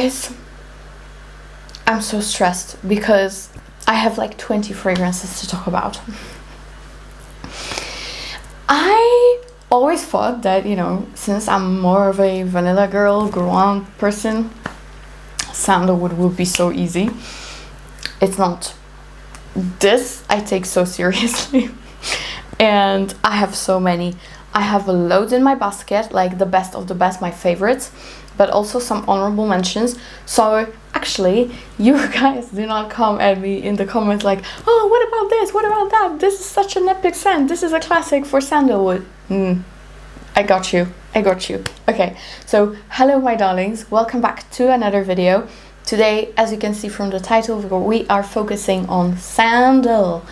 Guys, I'm so stressed because I have like 20 fragrances to talk about. I always thought that, you know, since I'm more of a vanilla girl, gourmand person, sandalwood would be so easy. It's not. This I take so seriously. And I have so many. I have loads in my basket, like the best of the best, my favorites, but also some honorable mentions. So actually, you guys do not come at me in the comments like, oh, what about this? What about that? This is such an epic scent. This is a classic for sandalwood. I got you. I got you. Okay, so hello, my darlings. Welcome back to another video. Today, as you can see from the title, we are focusing on sandalwood,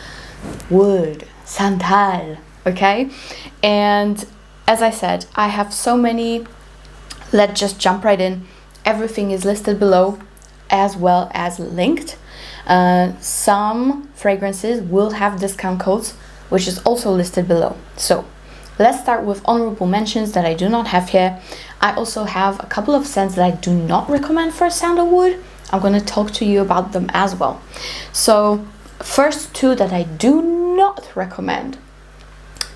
Santal, okay? And as I said, I have so many. Let's just jump right in. Everything is listed below as well as linked. Some fragrances will have discount codes, which is also listed below. So let's start with honorable mentions that I do not have here. I also have a couple of scents that I do not recommend for sandalwood. I'm going to talk to you about them as well. So first two that I do not recommend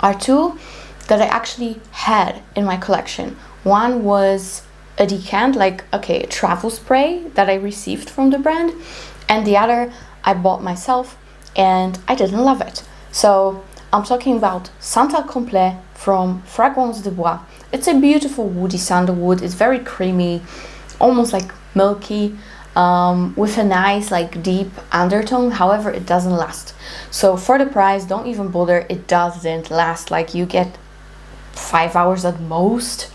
are two that I actually had in my collection. One was a decant, like, okay, a travel spray that I received from the brand, and the other I bought myself and I didn't love it. So I'm talking about Santal Complet from Fragrance de Bois. It's a beautiful woody sandalwood. It's very creamy, almost like milky, with a nice like deep undertone. However, it doesn't last. So for the price, don't even bother. It doesn't last. Like, you get 5 hours at most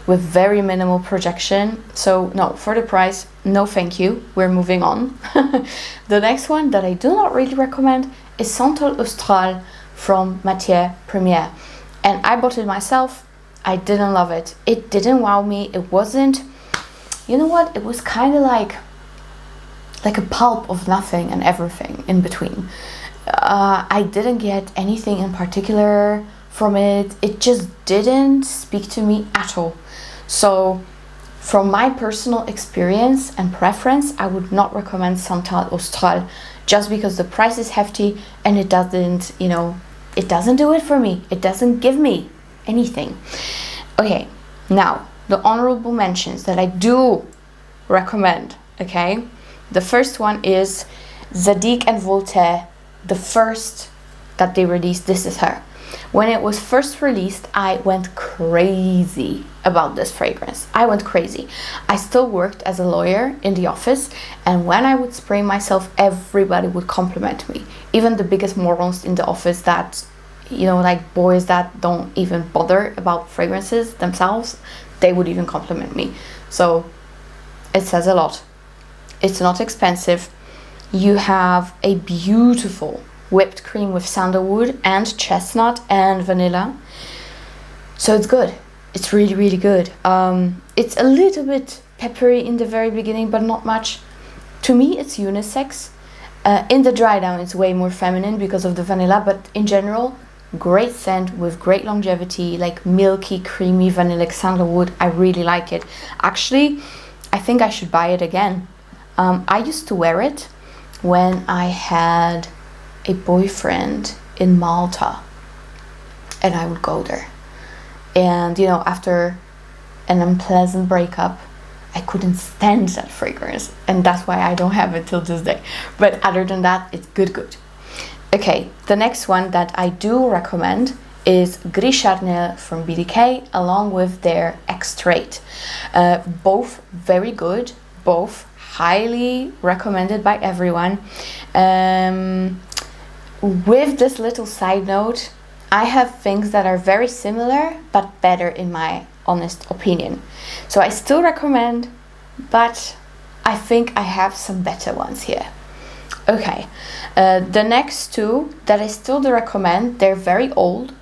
with very minimal projection. So no, for the price, no thank you. We're moving on. The next one that I do not really recommend is Santal Austral from Matiere Premiere. And I bought it myself. I didn't love it. It didn't wow me. It wasn't, you know what? It was kind of like a pulp of nothing and everything in between. I didn't get anything in particular from it. It just didn't speak to me at all. So from my personal experience and preference, I would not recommend Santal Austral just because the price is hefty and it doesn't, you know, it doesn't do it for me. It doesn't give me anything. Okay, now the honorable mentions that I do recommend, okay? The first one is Zadig and Voltaire, the first that they released. This is her. When it was first released, I went crazy about this fragrance. I went crazy. I still worked as a lawyer in the office, and when I would spray myself, everybody would compliment me. Even the biggest morons in the office that, you know, like boys that don't even bother about fragrances themselves, they would even compliment me. So it says a lot. It's not expensive. You have a beautiful whipped cream with sandalwood and chestnut and vanilla. So it's good. It's really, really good. It's a little bit peppery in the very beginning, but not much. To me, it's unisex. In the dry down, it's way more feminine because of the vanilla, but in general, great scent with great longevity, like milky, creamy, vanillic sandalwood. I really like it. Actually, I think I should buy it again. I used to wear it when I had a boyfriend in Malta, and I would go there. And, you know, after an unpleasant breakup, I couldn't stand that fragrance, and that's why I don't have it till this day. But other than that, it's good. Okay, the next one that I do recommend is GRIS CHARNEL from BDK, along with their Extrait. Both very good, both highly recommended by everyone. With this little side note, I have things that are very similar but better in my honest opinion. So I still recommend, but I think I have some better ones here. Okay, the next two that I still do recommend, they're very old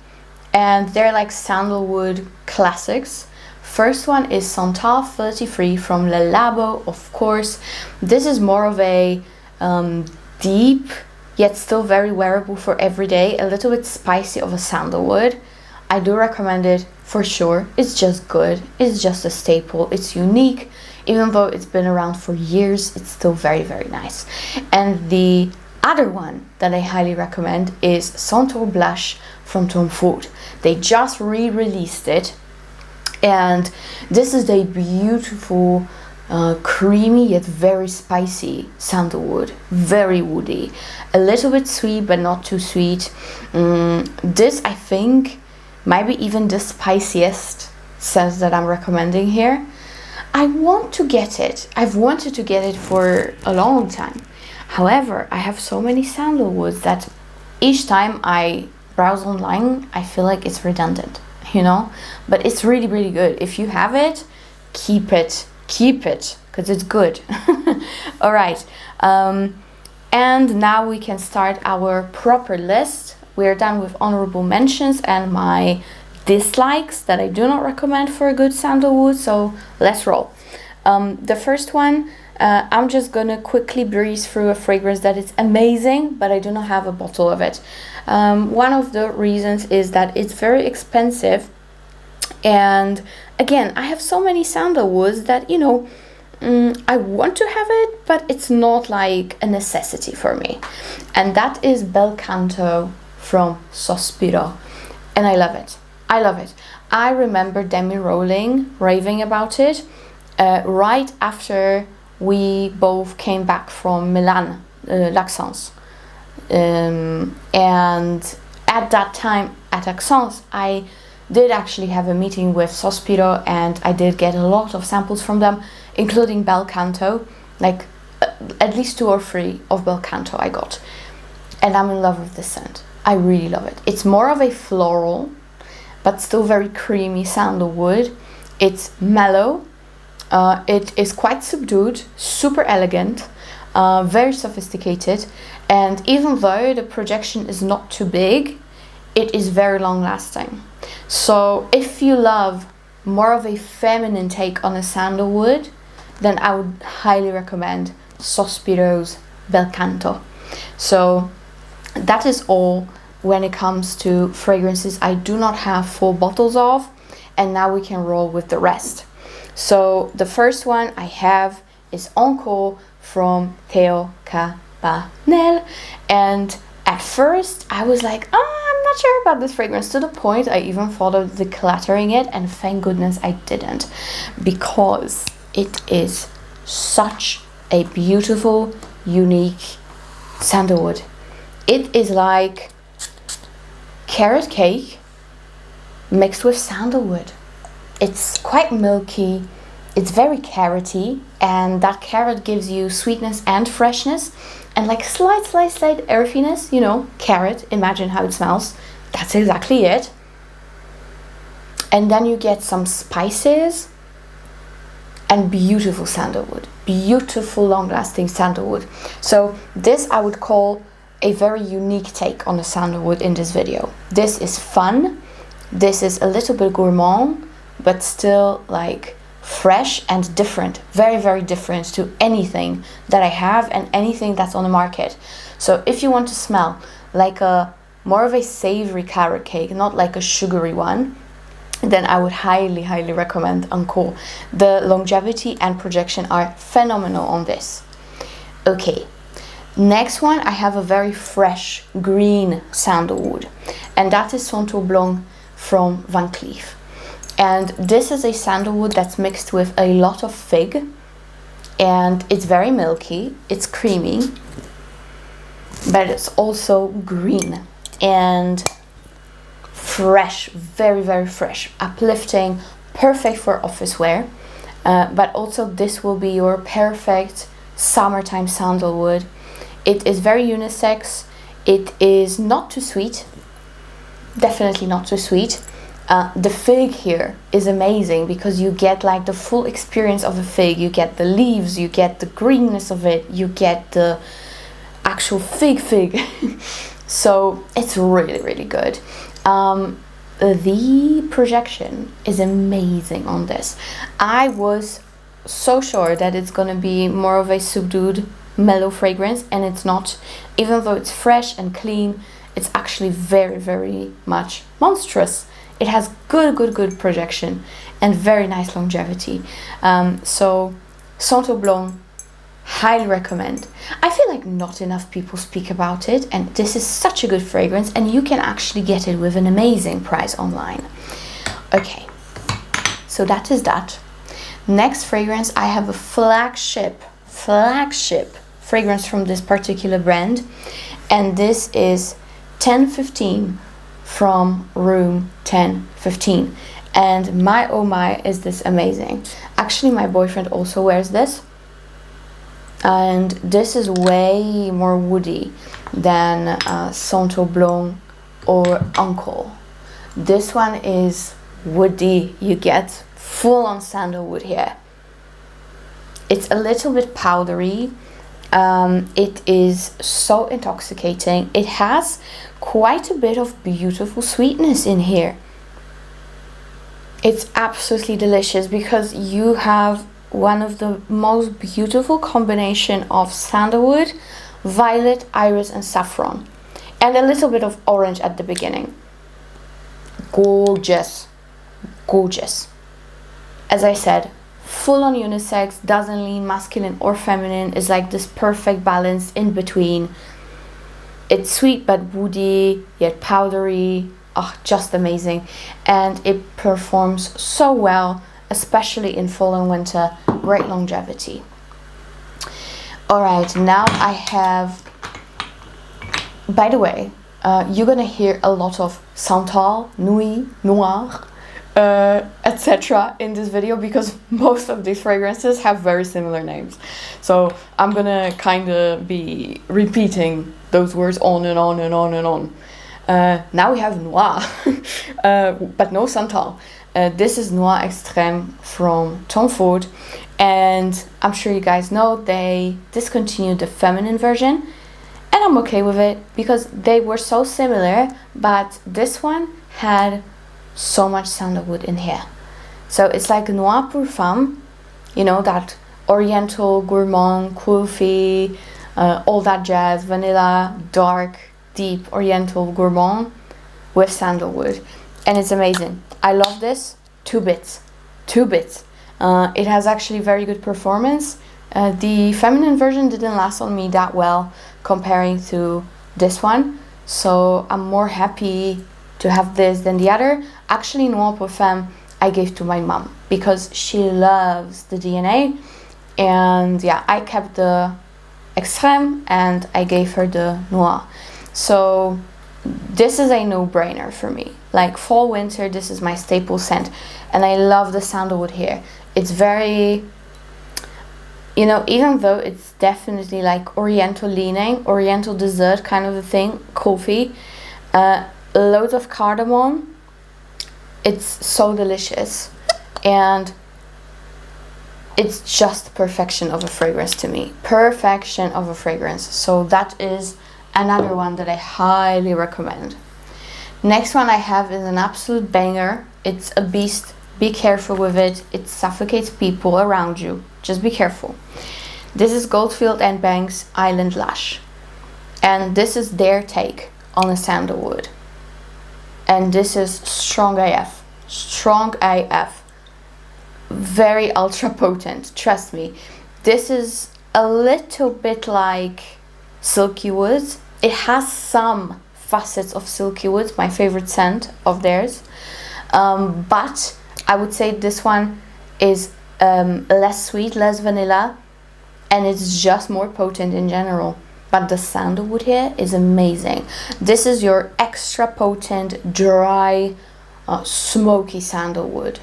and they're like sandalwood classics. First one is Santal 33 from Labo, of course. This is more of a deep, yet still very wearable for every day, a little bit spicy of a sandalwood. I do recommend it for sure. It's just good. It's just a staple. It's unique. Even though it's been around for years, it's still very, very nice. And the other one that I highly recommend is Santal Blush from Tom Ford. They just re-released it, and this is a beautiful creamy yet very spicy sandalwood, very woody, a little bit sweet but not too sweet. This I think might be even the spiciest scent that I'm recommending here. I want to get it. I've wanted to get it for a long time. However, I have so many sandalwoods that each time I browse online, I feel like it's redundant, you know? But it's really, really good. If you have it, keep it, because it's good. All right. And now we can start our proper list. We're done with honorable mentions and my dislikes that I do not recommend for a good sandalwood, so let's roll. The first one, I'm just gonna quickly breeze through a fragrance that is amazing, but I do not have a bottle of it. One of the reasons is that it's very expensive, and again, I have so many sandalwoods that, you know, I want to have it, but it's not like a necessity for me. And that is Bel Canto from Sospiro, and I love it. I love it. I remember Demi raving about it right after we both came back from Milan, L'Accents. And at that time at Accents, I did actually have a meeting with Sospiro, and I did get a lot of samples from them, including Bel Canto, like at least 2 or 3 of Bel Canto I got. And I'm in love with this scent. I really love it. It's more of a floral, but still very creamy sandalwood. It's mellow. It is quite subdued, super elegant, very sophisticated. And even though the projection is not too big, it is very long lasting. So if you love more of a feminine take on a sandalwood, then I would highly recommend Sospiro's Bel Canto. So that is all when it comes to fragrances I do not have full bottles of, and now we can roll with the rest. So the first one I have is Encore from Teo Cabanel, and at first I was like, I'm not sure about this fragrance, to the point I even thought of decluttering it, and thank goodness I didn't, because it is such a beautiful, unique sandalwood. It is like carrot cake mixed with sandalwood. It's quite milky, it's very carroty, and that carrot gives you sweetness and freshness, and like slight earthiness, you know, carrot, imagine how it smells. That's exactly it. And then you get some spices and beautiful sandalwood, beautiful long-lasting sandalwood. So this I would call a very unique take on the sandalwood in this video. This is fun, this is a little bit gourmand, but still like fresh and different, very, very different to anything that I have and anything that's on the market. So if you want to smell like a more of a savory carrot cake, not like a sugary one, then I would highly, highly recommend Encore. The longevity and projection are phenomenal on this. Okay, next one, I have a very fresh green sandalwood, and that is Santal Blanc from Van Cleef. And this is a sandalwood that's mixed with a lot of fig, and it's very milky, it's creamy, but it's also green and fresh, very, very fresh, uplifting, perfect for office wear. But also this will be your perfect summertime sandalwood. It is very unisex, it is not too sweet, definitely not too sweet. The fig here is amazing because you get like the full experience of a fig. You get the leaves, you get the greenness of it, you get the actual fig. So it's really, really good. The projection is amazing on this. I was so sure that it's gonna be more of a subdued, mellow fragrance, and it's not. Even though it's fresh and clean, it's actually very, very much monstrous. It has good projection and very nice longevity. So Santal Blanc, highly recommend. I feel like not enough people speak about it, and this is such a good fragrance, and you can actually get it with an amazing price online. Okay, so that is that. Next fragrance, I have a flagship fragrance from this particular brand, and this is 1015 from room 1015. And my oh my, is this amazing. Actually, my boyfriend also wears this, and this is way more woody than Santal Blanc or Encore. This one is woody. You get full on sandalwood here. It's a little bit powdery. It is so intoxicating. It has quite a bit of beautiful sweetness in here. It's absolutely delicious because you have one of the most beautiful combination of sandalwood, violet, iris and saffron, and a little bit of orange at the beginning. Gorgeous, gorgeous. As I said, full on unisex, doesn't lean masculine or feminine, is like this perfect balance in between. It's sweet but woody, yet powdery. Oh, just amazing. And it performs so well, especially in fall and winter. Great longevity. Alright, now I have, by the way, you're gonna hear a lot of Santal Nuit, Noir, etc. in this video, because most of these fragrances have very similar names. So I'm gonna kind of be repeating those words on and on and on and on. Now we have Noir, but no Santal. This is Noir Extreme from Tom Ford, and I'm sure you guys know they discontinued the feminine version, and I'm okay with it because they were so similar, but this one had so much sandalwood in here. So it's like Noir Parfum, you know, that oriental, gourmand, coffee, all that jazz, vanilla, dark, deep, oriental, gourmand with sandalwood. And it's amazing. I love this. 2 bits. It has actually very good performance. The feminine version didn't last on me that well comparing to this one. So I'm more happy to have this than the other. Actually, Noir Parfum I gave to my mom because she loves the DNA. And yeah, I kept the Extreme and I gave her the Noir. So this is a no-brainer for me. Like fall, winter, this is my staple scent. And I love the sandalwood here. It's very, you know, even though it's definitely like oriental leaning, oriental dessert kind of a thing, coffee, loads of cardamom. It's so delicious. And it's just perfection of a fragrance to me. Perfection of a fragrance. So that is another one that I highly recommend. Next one I have is an absolute banger. It's a beast. Be careful with it. It suffocates people around you. Just be careful. This is Goldfield and Banks Island Lush. And this is their take on a sandalwood. And this is strong AF. Strong AF. Very ultra potent. Trust me. This is a little bit like Silky Woods. It has some facets of Silky Woods, my favorite scent of theirs. But I would say this one is less sweet, less vanilla, and it's just more potent in general. But the sandalwood here is amazing. This is your extra potent, dry, smoky sandalwood.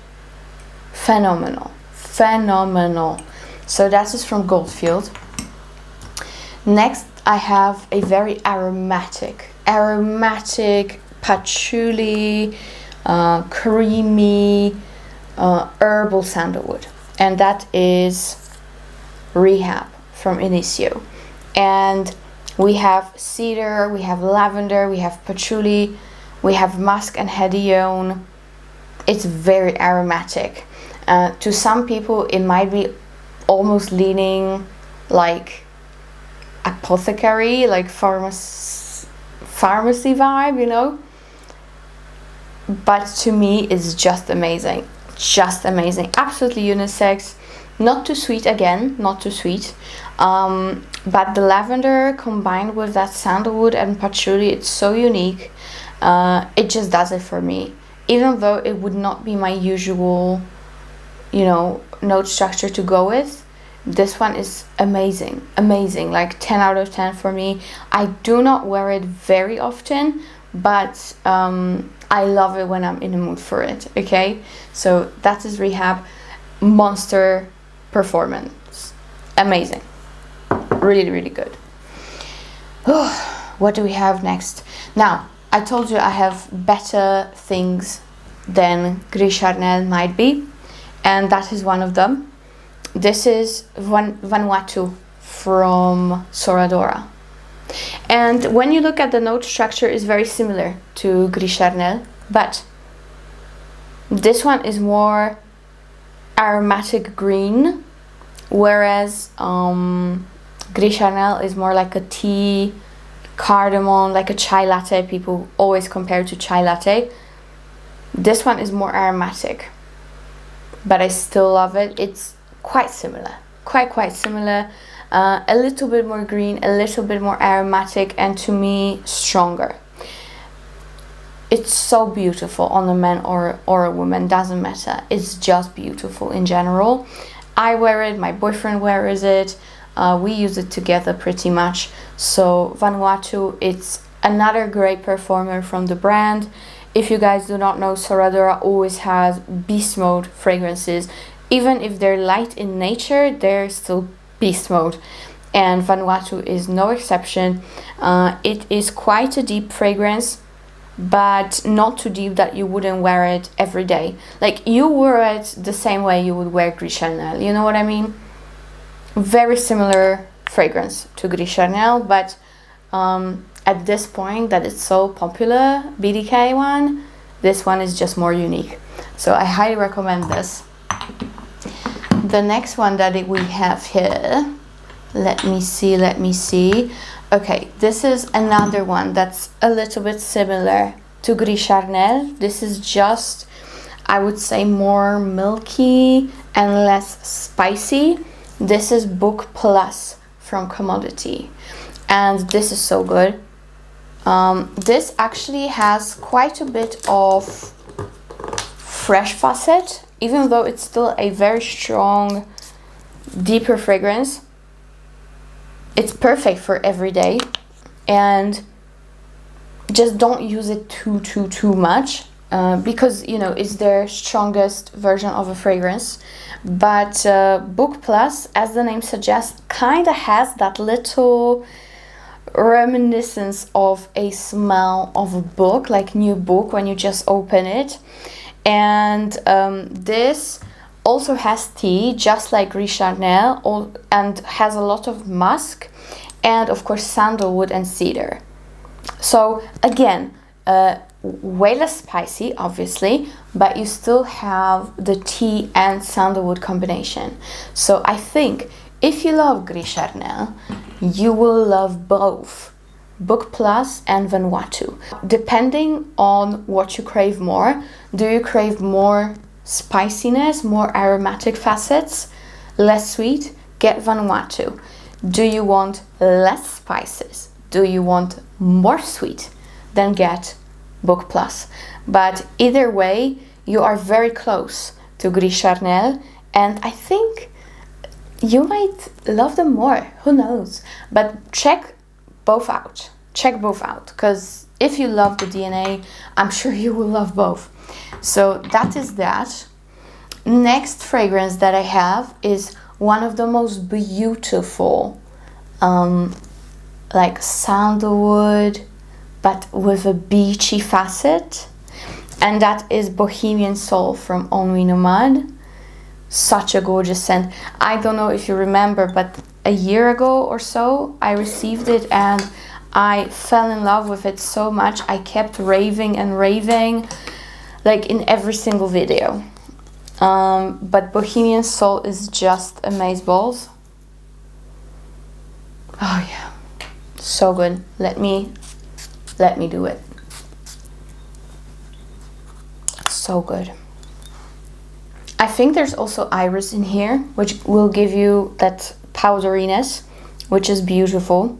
Phenomenal. Phenomenal. So that is from Goldfield. Next, I have a very aromatic patchouli, creamy, herbal sandalwood. And that is Rehab from Initio. And we have cedar, we have lavender, we have patchouli, we have musk and hedione. It's very aromatic. To some people, it might be almost leaning like apothecary, like pharmacy vibe, you know. But to me, it's just amazing. Just amazing. Absolutely unisex. Not too sweet, again, not too sweet. But the lavender combined with that sandalwood and patchouli, it's so unique. It just does it for me. Even though it would not be my usual, you know, note structure to go with, this one is amazing, amazing, like 10 out of 10 for me. I do not wear it very often, but I love it when I'm in the mood for it, okay? So that is Rehab. Monster performance. Amazing. Really, really good. What do we have next? Now, I told you I have better things than Gris Charnel might be, and that is one of them. This is Vanuatu from Sora Dora. And when you look at the note structure, it's very similar to Gris Charnel, but this one is more aromatic green, whereas Gris Charnel is more like a tea, cardamom, like a chai latte. People always compare to chai latte. This one is more aromatic, but I still love it. It's quite similar, quite similar. A little bit more green, a little bit more aromatic, and to me stronger. It's so beautiful on a man or a woman, doesn't matter. It's just beautiful in general. I wear it, my boyfriend wears it, we use it together pretty much. So Vanuatu, it's another great performer from the brand. If you guys do not know, Sora Dora always has beast mode fragrances. Even if they're light in nature, they're still beast mode. And Vanuatu is no exception. It is quite a deep fragrance, but not too deep that you wouldn't wear it every day. Like, you wear it the same way you would wear Gris Charnel, you know what I mean? Very similar fragrance to Gris Charnel, but at this point that it's so popular, BDK one, this one is just more unique. So I highly recommend this. The next one that we have here, let me see. Okay, this is another one that's a little bit similar to Gris Charnel. This is just, I would say, more milky and less spicy. This is Book Plus from Commodity, and this is so good. This actually has quite a bit of fresh facet, even though it's still a very strong, deeper fragrance. It's perfect for every day, and just don't use it too much, because, you know, it's their strongest version of a fragrance. But Book Plus, as the name suggests, kind of has that little reminiscence of a smell of a book, like new book when you just open it. And this also has tea, just like Gris Charnel, and has a lot of musk, and of course sandalwood and cedar. So again, way less spicy, obviously, but you still have the tea and sandalwood combination. So I think if you love Gris Charnel, you will love both Book Plus and Vanuatu. Depending on what you crave more, do you crave more spiciness, more aromatic facets, less sweet? Get Vanuatu. Do you want less spices? Do you want more sweet? Then get Book Plus. But either way, you are very close to Gris Charnel, and I think you might love them more. Who knows? But check both out. Check both out, because if you love the DNA, I'm sure you will love both. So that is that. Next fragrance that I have is one of the most beautiful, like sandalwood, but with a beachy facet, and that is Bohemian Soul from Ennui Nomade. Such a gorgeous scent. I don't know if you remember, but a year ago or so I received it and I fell in love with it so much. I kept raving and raving, like in every single video. But Bohemian Soul is just amazeballs. Oh yeah, so good. Let me do it. So good. I think there's also iris in here, which will give you that powderiness, which is beautiful.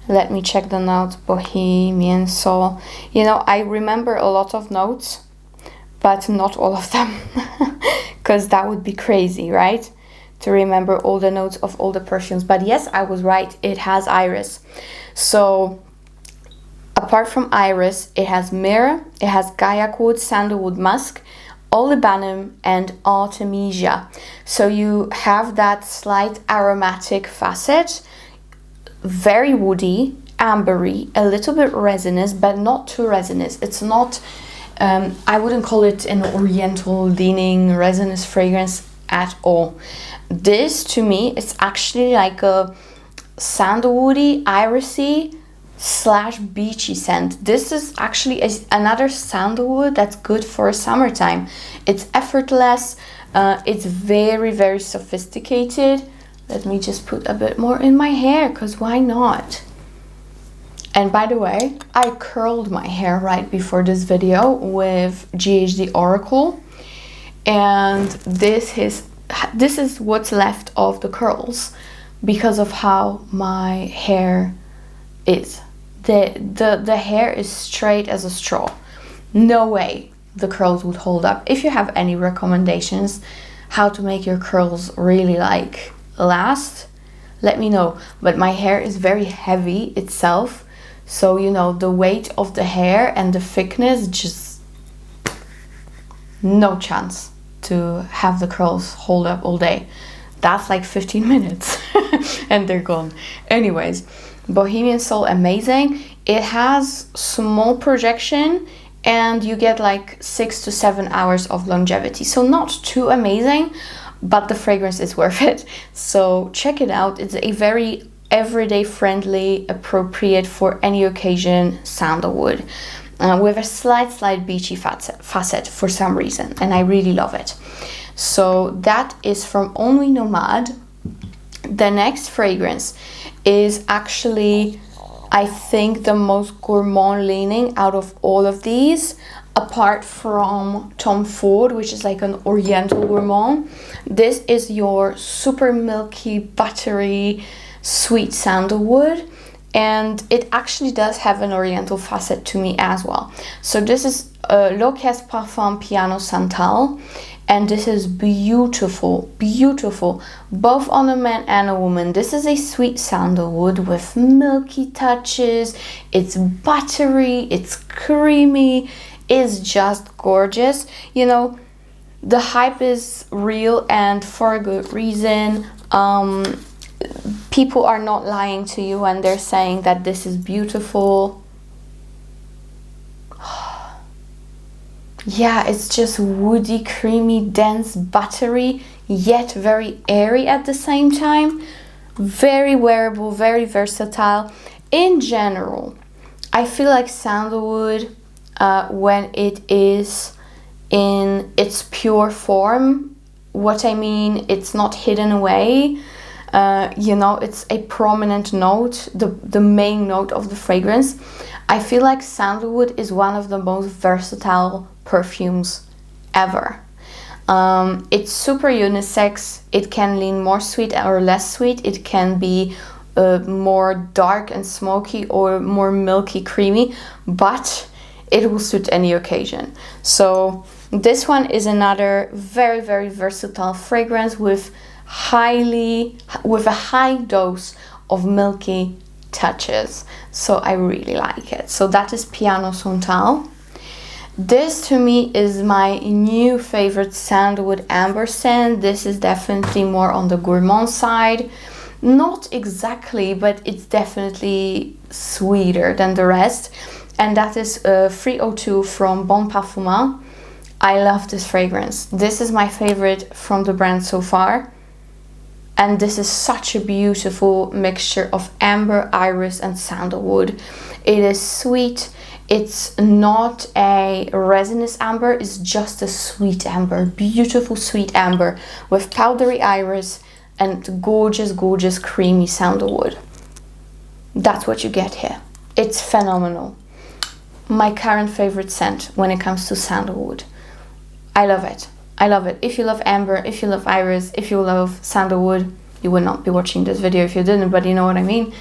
Let me check the notes. Bohemian Soul. You know, I remember a lot of notes, but not all of them, because that would be crazy, right? To remember all the notes of all the perfumes. But yes, I was right, it has iris. So apart from iris, it has myrrh, it has gaiac wood, sandalwood musk, olibanum, and artemisia. So you have that slight aromatic facet, very woody, ambery, a little bit resinous, but not too resinous. It's not, I wouldn't call it an oriental leaning resinous fragrance at all. This to me is actually like a sandalwoody, irisy / beachy scent. This is actually another sandalwood that's good for summertime. It's effortless, it's very, very sophisticated. Let me just put a bit more in my hair, because why not? And by the way, I curled my hair right before this video with GHD Oracle, and this is what's left of the curls because of how my hair is. The hair is straight as a straw. No way the curls would hold up. If you have any recommendations how to make your curls really like last, let me know. But my hair is very heavy itself, so you know, the weight of the hair and the thickness, just no chance to have the curls hold up all day. That's like 15 minutes and they're gone. Anyways, Bohemian Soul, amazing. It has small projection and you get like 6 to 7 hours of longevity, so not too amazing, but the fragrance is worth it. So check it out. It's a very everyday friendly, appropriate for any occasion sandalwood, with a slight beachy facet for some reason, and I really love it. So that is from Only Nomad. The next fragrance is actually, I think, the most gourmand leaning out of all of these, apart from Tom Ford, which is like an oriental gourmand. This is your super milky, buttery, sweet sandalwood, and it actually does have an oriental facet to me as well. So this is Le Caisse Parfum Piano Santal, and this is beautiful, beautiful, both on a man and a woman. This is a sweet sandalwood with milky touches. It's buttery, it's creamy, it's just gorgeous. You know, the hype is real and for a good reason. People are not lying to you when they're saying that this is beautiful. Yeah, it's just woody, creamy, dense, buttery, yet very airy at the same time. Very wearable, very versatile. In general, I feel like sandalwood, when it is in its pure form, what I mean, it's not hidden away. You know, it's a prominent note, the main note of the fragrance. I feel like sandalwood is one of the most versatile perfumes ever. It's super unisex. It can lean more sweet or less sweet. It can be more dark and smoky or more milky, creamy, but it will suit any occasion. So this one is another very, very versatile fragrance with a high dose of milky touches. So I really like it. So that is Piano Santal. This to me is my new favorite sandalwood amber scent. This is definitely more on the gourmand side. Not exactly, but it's definitely sweeter than the rest. And that is 302 from Bon Parfum. I love this fragrance. This is my favorite from the brand so far. And this is such a beautiful mixture of amber, iris, and sandalwood. It is sweet. It's not a resinous amber, it's just a sweet amber, beautiful sweet amber with powdery iris and gorgeous, gorgeous creamy sandalwood. That's what you get here. It's phenomenal. My current favorite scent when it comes to sandalwood. I love it. I love it. If you love amber, if you love iris, if you love sandalwood, you would not be watching this video if you didn't, but you know what I mean.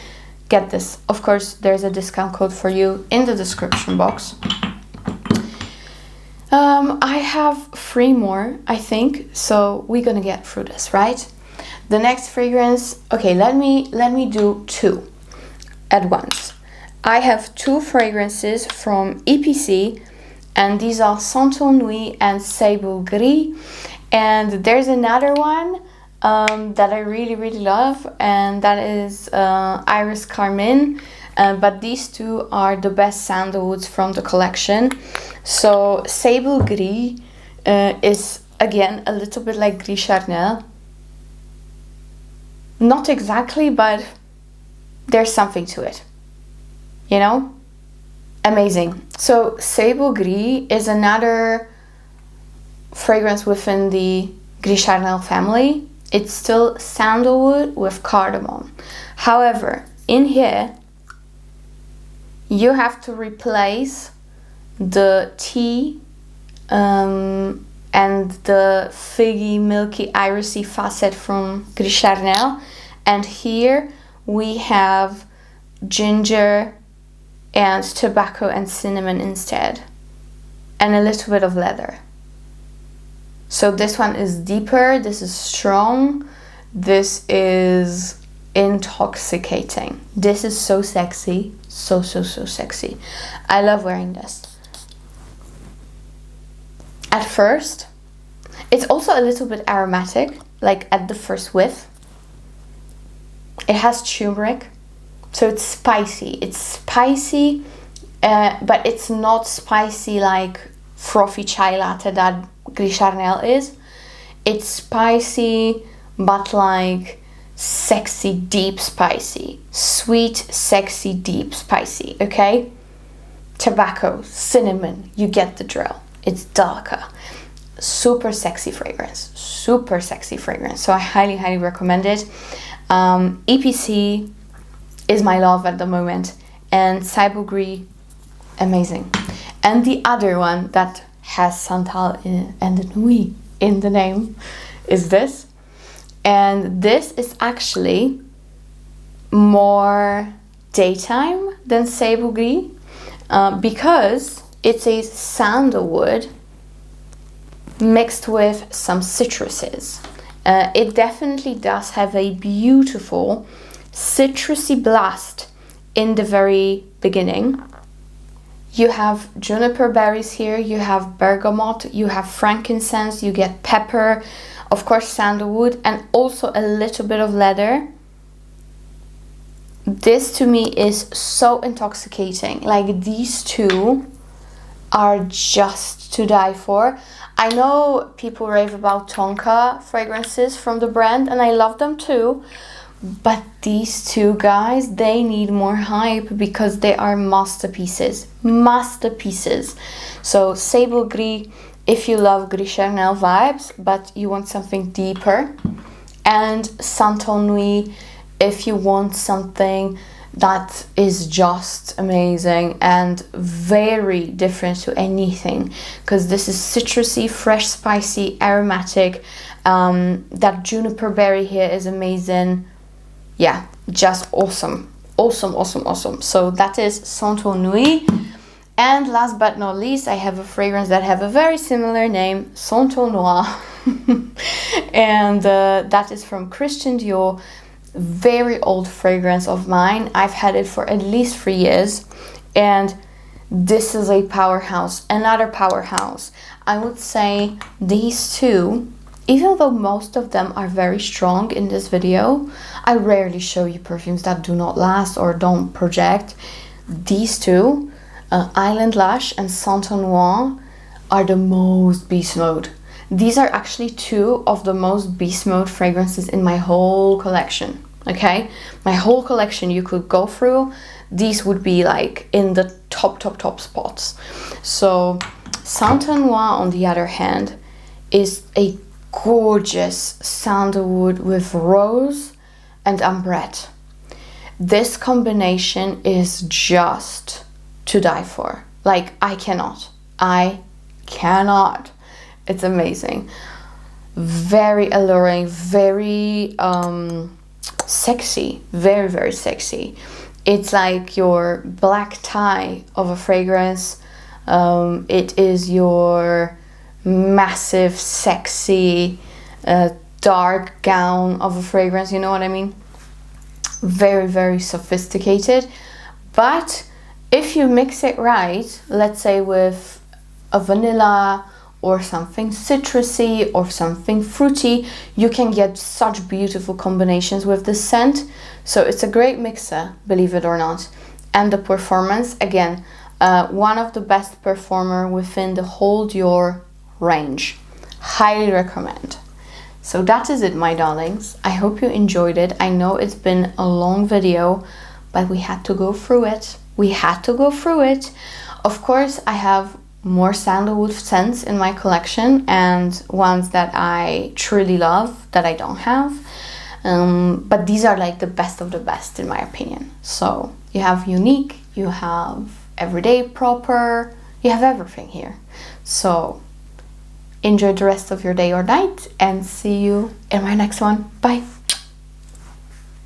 Get this. Of course, there's a discount code for you in the description box. I have 3 more, I think, so we're gonna get through this, right? The next fragrance, okay, let me do 2 at once. I have 2 fragrances from EPC, and these are Santal Nuit and Sable Gris. And there's another one that I really love, and that is Iris Carmine. But these 2 are the best sandalwoods from the collection. So Sable Gris is again a little bit like Gris Charnel. Not exactly, but there's something to it, you know? Amazing. So Sable Gris is another fragrance within the Gris Charnel family. It's still sandalwood with cardamom. However, in here, you have to replace the tea and the figgy, milky, irisy facet from Gris Charnel. And here we have ginger and tobacco and cinnamon instead. And a little bit of leather. So this one is deeper, this is strong, this is intoxicating. This is so sexy, so sexy. I love wearing this. At first, it's also a little bit aromatic, like at the first whiff. It has turmeric, so it's spicy. It's spicy, but it's not spicy like frothy chai latte that Gris Charnel is. It's spicy, but like sexy, deep spicy. Sweet, sexy, deep spicy, okay? Tobacco, cinnamon, you get the drill. It's darker. Super sexy fragrance. Super sexy fragrance. So I highly recommend it. EPC is my love at the moment. And Sable Gris, amazing. And the other one that has Santal and Nuit in the name is this. And this is actually more daytime than Sable Gris because it's a sandalwood mixed with some citruses. It definitely does have a beautiful citrusy blast in the very beginning. You have juniper berries here, you have bergamot, you have frankincense, you get pepper, of course sandalwood, and also a little bit of leather. This to me is so intoxicating. Like, these 2 are just to die for. I know people rave about Tonka fragrances from the brand, and I love them too. But these 2 guys, they need more hype because they are masterpieces. Masterpieces. So Sable Gris, if you love Gris Charnel vibes, but you want something deeper. And Santal Nuit, if you want something that is just amazing and very different to anything, because this is citrusy, fresh, spicy, aromatic. That juniper berry here is amazing. Yeah, just awesome. Awesome. So that is Santal Nuit. And last but not least, I have a fragrance that have a very similar name, Santal Noir. And that is from Christian Dior. Very old fragrance of mine. I've had it for at least 3 years, and this is a powerhouse, another powerhouse. I would say these 2, even though most of them are very strong in this video, I rarely show you perfumes that do not last or don't project. These 2, Island Lush and Santal Nuit, are the most beast mode. These are actually 2 of the most beast mode fragrances in my whole collection, okay? My whole collection you could go through. These would be like in the top spots. So Santal Nuit, on the other hand, is a gorgeous sandalwood with rose and ambrette. This combination is just to die for. Like, I cannot. It's amazing. Very alluring, very sexy, very, very sexy. It's like your black tie of a fragrance. It is your massive, sexy, dark gown of a fragrance, you know what I mean? Very, very sophisticated. But if you mix it right, let's say with a vanilla or something citrusy or something fruity, you can get such beautiful combinations with this scent. So it's a great mixer, believe it or not. And the performance, again, one of the best performer within the whole Dior range. Highly recommend. So that is it, my darlings. I hope you enjoyed it. I know it's been a long video, but we had to go through it. We had to go through it. Of course, I have more sandalwood scents in my collection and ones that I truly love that I don't have. But these are like the best of the best in my opinion. So you have unique, you have everyday proper, you have everything here. So enjoy the rest of your day or night and see you in my next one. Bye.